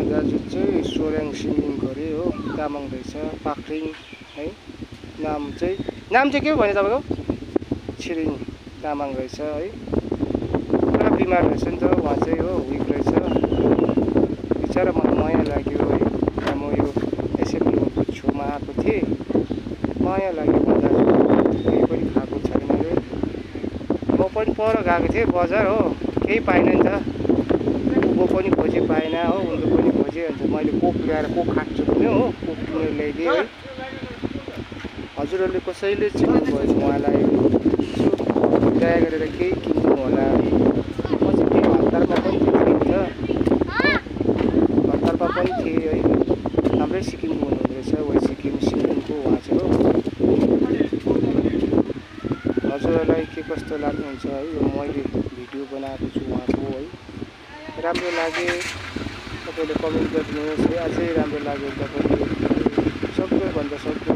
दाजु चाहिँ सोर्याङ सिङ्गिङको अरे हो, तामाङ रहेछ, पाख्रिङ है। नाम चाहिँ के हो भने तपाईँको? छिरिङ तामाङ रहेछ है। पुरा बिमार रहेछ नि त उहाँ चाहिँ हो, विक रहेछ बिचरा। मलाई माया लाग्यो है। म यो एसेम्ब्ली होलको छेउमा आएको थिएँ, माया लाग्यो दाजु, केही पनि खाएको छैन अरे। म पनि पर गएको थिएँ बजार हो, केही पाइनँ नि त। उँभो पनि खोजे पाएन हो, उन्दो पनि खोजेँ। अन्त मैले कोक ल्याएर कोक खान्छु भन्यो हो, कोक किनेर ल्याइदिएँ है। हजुरहरूले कसैले चिन्नु भएन उहाँलाई, यसो दया गरेर केही किन्नु होला। म चाहिँ केही हतारमा पनि थिएँ त, हतारमा पनि थिएँ है। हाम्रै सिक्किमको हुनुहुँदो रहेछ, वही सिक्किमको उहाँ चाहिँ हो। हजुरहरूलाई के कस्तो लाग्नुहुन्छ है यो मैले भिडियो बनाएको छु उहाँको है। राम्रो लागे तपाईँले कमेन्ट गरिदिनुहोस् है। अझै राम्रो लाग्यो तपाईँले सक्दोभन्दा सक्दो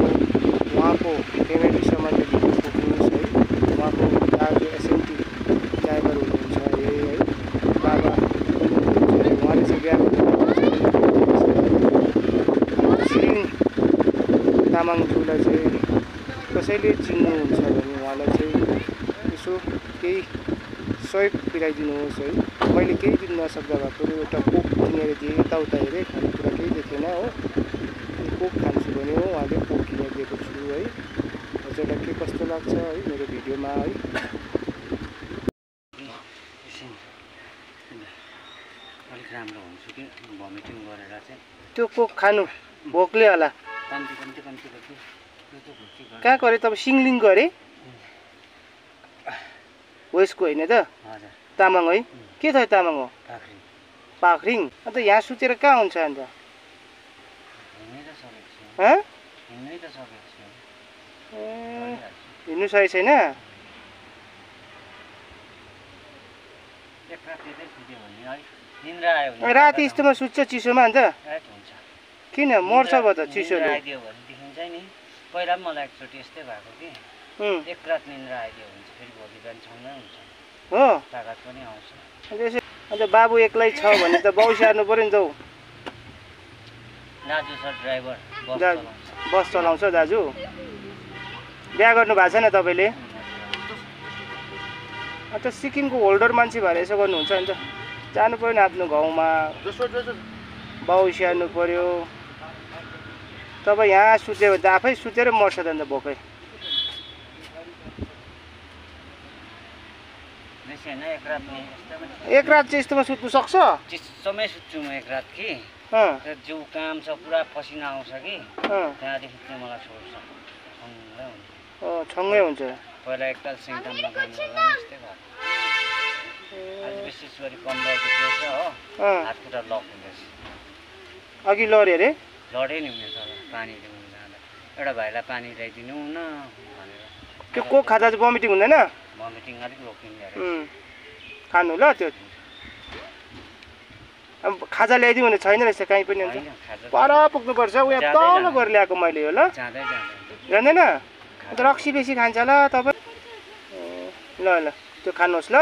उहाँको फ्यामिलीसम्म भिडियो पुग्नुहोस् है। उहाँको दाजु एसएमटी ड्राइभर हुनुहुन्छ अरे है, बाबा उहाँले चाहिँ बिहा छिरिङ तामाङज्यूलाई चाहिँ कसैले चिन्नुहुन्छ भने उहाँलाई चाहिँ यसो केही सहयोग पुर्याइदिनुहोस् है। मैले केही दिन नसक्दा भएकोले एउटा कोक किनेर दिएँ, यताउता हेरेँ, खानेकुरा केही देखेन हो। कोक खान्छु भने हो, उहाँले कोक किनेर दिएको छु है। हजुरलाई के कस्तो लाग्छ है मेरो भिडियोमा है। अलिक राम्रो हुन्छ कि भमिटिङ गरेर चाहिँ त्यो कोक खानु भोकले होला। कहाँको अरे तपाईँ? सिङ्लिङको अरे वेस्टको होइन त? तामाङ है। के छ तामाङ हो? पाख्रिङ। अन्त यहाँ सुतेर कहाँ हुन्छ अन्त? हिँड्नु सकेको छैन? राति यस्तोमा सुत्छ चिसोमा? अन्त किन मर्छ भयो त चिसोले? पहिला पनि मलाई एकचोटि यस्तै भएको कि एक रात निन्द्रा आइदियो भने फेरि भोलि बिहान सँगै हुन्छ हो, तागत पनि आउँछ। अन्त बाबु एक्लै छ भने त बाउ स्याहार्नु पऱ्यो नि त। दाजु छ ड्राइभर, बस चलाउँछ दाजु। बिहा गर्नु भएको छैन तपाईँले? अन्त सिक्किमको होल्डर मान्छे भएर यसो गर्नुहुन्छ नि त। जानु पऱ्यो नि आफ्नो गाउँमा, बाउ स्याहार्नु पऱ्यो। तपाईँ यहाँ सुत्यो भने त आफै सुतेर मर्छ त अन्त भोकै। एक रात चाहिँ यस्तोमा सुत्नु सक्छ? चिसोमै सुत्छु म एक रात कि जिउ काम छ, पुरा पसिना आउँछ कि त्यहाँदेखि चाहिँ मलाई छोड्छ, छङ्गै हुन्छ। पहिला एकताल सिङताममा काम गर्दा यस्तै भयो। आज विशेष गरी कम्बर दुख्दैछ हो, हात खुट्टा लक हुँदैछ। अघि लड्यो अरे? लडे नि हुने तर पानी ल्याउनु जाँदा एउटा भाइलाई पानी ल्याइदिनु न भनेर। त्यो कोक खाँदा चाहिँ भमिटिङ हुँदैन? भमिटिङ अलिक रोकिने अरे। खानु ल त्यो। अब खाजा ल्याइदिउँ भने छैन रहेछ कहीँ पनि। हुन्छ पर पुग्नुपर्छ, उयो तल गरेर ल्याएको मैले हो। ल जाँदैन? अन्त रक्सी बेसी खान्छ होला तपाईँ। ल ल त्यो खानुहोस् ल।